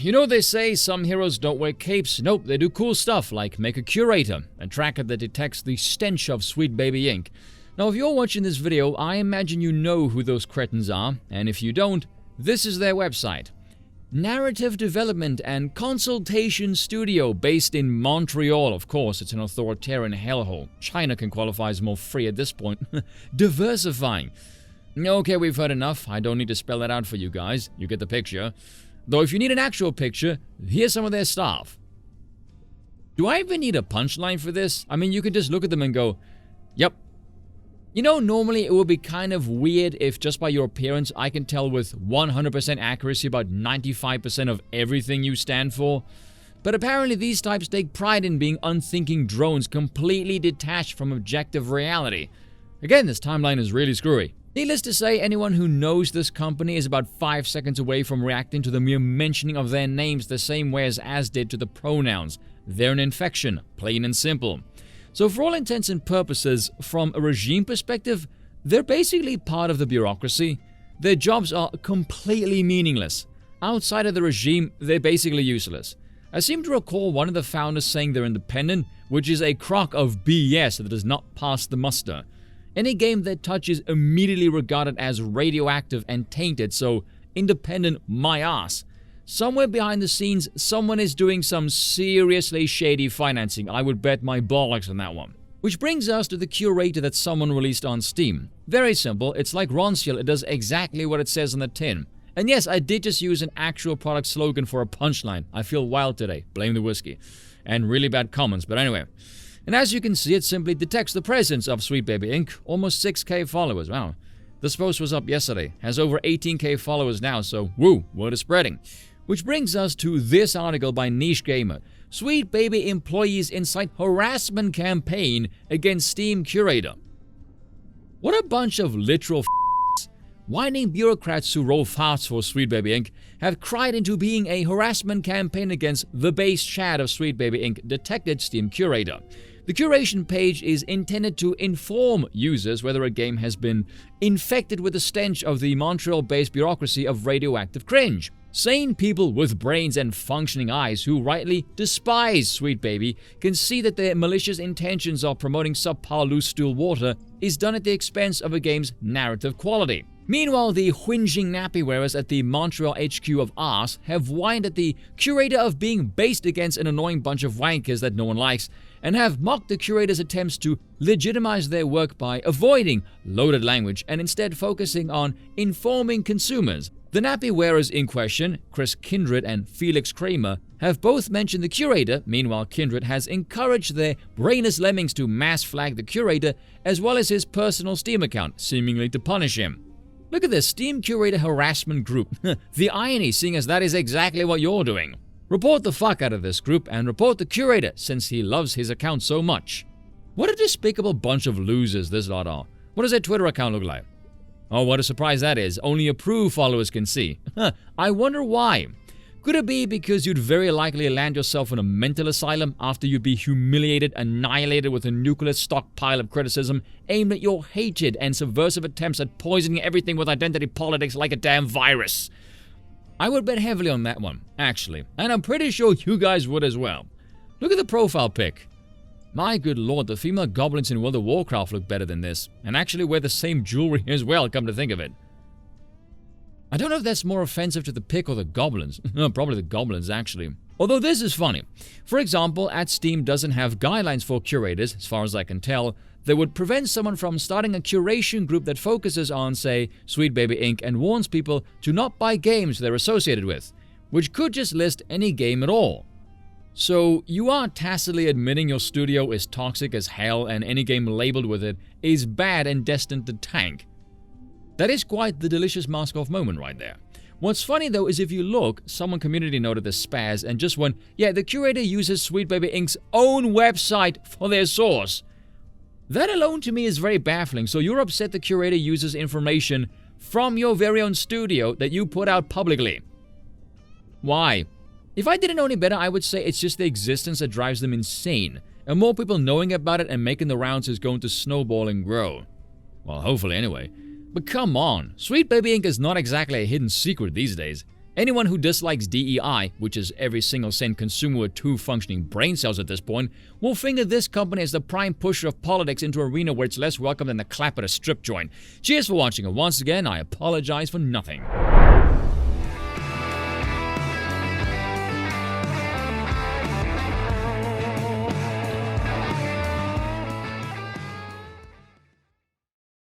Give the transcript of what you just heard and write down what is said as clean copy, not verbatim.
You know they say some heroes don't wear capes? Nope, they do cool stuff like make a Curator, a tracker that detects the stench of Sweet Baby Ink. Now if you're watching this video, I imagine you know who those cretins are, and if you don't, this is their website. Narrative Development and Consultation Studio based in Montreal. Of course, it's an authoritarian hellhole. China can qualify as more free at this point. Diversifying. Okay, we've heard enough. I don't need to spell that out for you guys. You get the picture. Though if you need an actual picture, here's some of their staff. Do I even need a punchline for this? I mean, you can just look at them and go, yep. You know, normally it would be kind of weird if just by your appearance I can tell with 100% accuracy about 95% of everything you stand for. But apparently these types take pride in being unthinking drones completely detached from objective reality. Again, this timeline is really screwy. Needless to say, anyone who knows this company is about 5 seconds away from reacting to the mere mentioning of their names the same way as did to the pronouns. They're an infection, plain and simple. So for all intents and purposes, from a regime perspective, they're basically part of the bureaucracy. Their jobs are completely meaningless. Outside of the regime, they're basically useless. I seem to recall one of the founders saying they're independent, which is a crock of BS that does not pass the muster. Any game they touch is immediately regarded as radioactive and tainted, so independent my ass. Somewhere behind the scenes, someone is doing some seriously shady financing. I would bet my bollocks on that one. Which brings us to the Curator that someone released on Steam. Very simple, it's like Ronseal, it does exactly what it says on the tin. And yes, I did just use an actual product slogan for a punchline. I feel wild today, blame the whiskey. And really bad comments, but anyway. And as you can see, it simply detects the presence of Sweet Baby Ink. Almost 6k followers, wow. This post was up yesterday, has over 18k followers now, so woo, word is spreading. Which brings us to this article by Niche Gamer. Sweet Baby employees incite harassment campaign against Steam Curator. What a bunch of literal whining bureaucrats who roll fast for Sweet Baby Ink have cried into being a harassment campaign against the base chat of Sweet Baby Ink detected Steam Curator. The curation page is intended to inform users whether a game has been infected with the stench of the Montreal-based bureaucracy of radioactive cringe. Sane people with brains and functioning eyes who rightly despise Sweet Baby can see that their malicious intentions of promoting subpar loose stool water is done at the expense of a game's narrative quality. Meanwhile, the whinging nappy wearers at the Montreal HQ of Arse have whined at the Curator of being based against an annoying bunch of wankers that no one likes, and have mocked the Curator's attempts to legitimize their work by avoiding loaded language and instead focusing on informing consumers. The nappy wearers in question, Chris Kindred and Felix Kramer, have both mentioned the Curator. Meanwhile, Kindred has encouraged their brainless lemmings to mass flag the Curator as well as his personal Steam account, seemingly to punish him. Look at this, Steam Curator harassment group. The irony, seeing as that is exactly what you're doing. Report the fuck out of this group and report the Curator since he loves his account so much. What a despicable bunch of losers this lot are. What does their Twitter account look like? Oh, what a surprise that is. Only approved followers can see. I wonder why. Could it be because you'd very likely land yourself in a mental asylum after you'd be humiliated, annihilated with a nuclear stockpile of criticism aimed at your hated and subversive attempts at poisoning everything with identity politics like a damn virus? I would bet heavily on that one, actually, and I'm pretty sure you guys would as well. Look at the profile pic. My good lord, the female goblins in World of Warcraft look better than this, and actually wear the same jewelry as well, come to think of it. I don't know if that's more offensive to the pic or the goblins. No, probably the goblins, actually. Although this is funny. For example, at Steam doesn't have guidelines for curators, as far as I can tell, that would prevent someone from starting a curation group that focuses on, say, Sweet Baby Ink and warns people to not buy games they're associated with, which could just list any game at all. So you are tacitly admitting your studio is toxic as hell and any game labeled with it is bad and destined to tank. That is quite the delicious mask-off moment right there. What's funny though is if you look, someone community noted the spaz and just went, yeah, the Curator uses Sweet Baby Ink's own website for their source. That alone to me is very baffling, so you're upset the Curator uses information from your very own studio that you put out publicly. Why? If I didn't know any better, I would say it's just the existence that drives them insane, and more people knowing about it and making the rounds is going to snowball and grow. Well, hopefully anyway. But come on, Sweet Baby Ink is not exactly a hidden secret these days. Anyone who dislikes DEI, which is every single sane consumer with 2 functioning brain cells at this point, will finger this company as the prime pusher of politics into an arena where it's less welcome than the clap at a strip joint. Cheers for watching, and once again, I apologize for nothing.